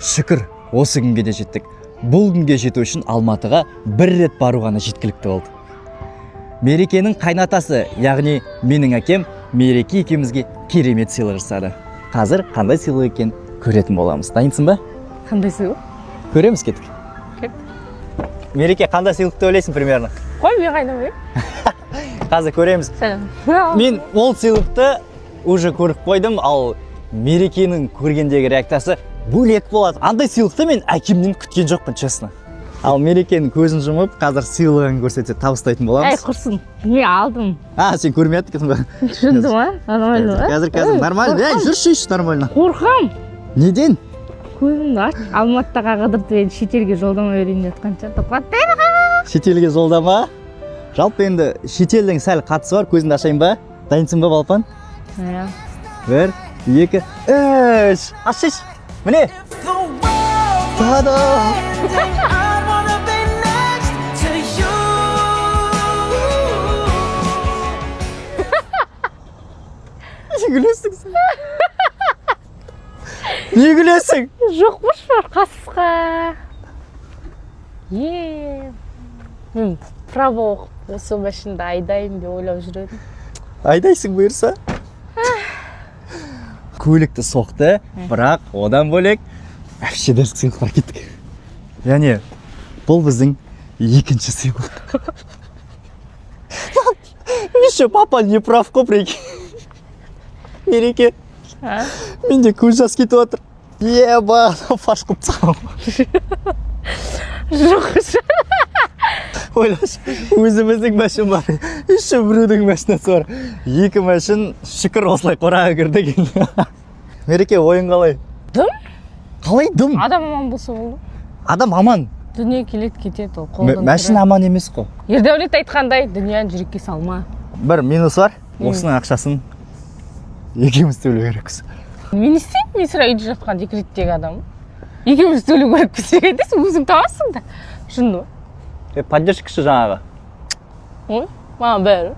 шүкір осы күнге де жеттік. Бұл күнге жету үшін Алматыға бір рет бару ғана жеткілікті болды. Мерекенің қайнатасы, яғни менің әкем Мереке екеумізге керемет сыйлық жасады. Қазір қандай сыйлық екен көретін боламыз. Дайынсың ба? Қандай сыйлық? Көреміз, кеттік. Мереке, қандай сыйлықты ойлайсың примерно? Қой, мен қайнамай. Қазір көреміз. Мен ол сыйлықты уже көріп қойдым, ал Мерекенің көргендегі реакциясы бөлек болады. Андай сыйлықты мен әкемнен күткен жоқпын, честно. Ал Мерекенің көзін жұмып, қазір сыйлығын көрсетсе табыстайтын боламыз. Әй, құрсын, мен алдым. Сен көрмей аттың ба? Түсінді ма? Нормально ба? Қазір нормально. Жүрші нормально. Қорқам. Неден? Көзімді ач, Алматыға қыдыртып шетелге жолдама берейін жатқанша тоқтатпайды. Шетелге жолдама? Жалпы енді шетелдің сәл қатысы бар, көзіңді ашайын ба? Дайынсың ба, Балпан? Бір, екі, үш. Ашшы. Міне. Тада. Не гүлесің сен? Не гүлесің? Жоқпыш бар қасқа. Мен право оқып осы машинада айдайын деп ойлап жүредім. Айдайсың бұйырса? Көлікті соқты, бірақ одан бөлек әпше дәрісік сыйлықтар кеттік. Яғни, бұл біздің екінші сыйлық. Еще папа не прав қой, прикинь. Мереке, менде көз жас кетіп отыр. Еба, фаш қып тағам. Жоқ. Ойлашы, өзіміздің мәшін бар, еще біреудің мәшінесі бар. Екі мәшін шүкір осылай қораға кірді екен. Мереке, ойын қалай? Дым? Қалай дым? Адам аман болса болды. Адам аман. Дүние келеді кетеді ол қолдан. Мәшін аман емес қой. Ердәулет айтқандай, дүнияны жүрекке салма. Бір минус бар, осының ақшасын екеуміз төлеу керекпіз. Мен істеймін, мен сірә үйде жатқан декреттегі адам. Екеуміз төлеу керекпіз дегенде, өзің табасың да. Шынды ма? Поддержкашы жаңағы. Ой, маған бәрі.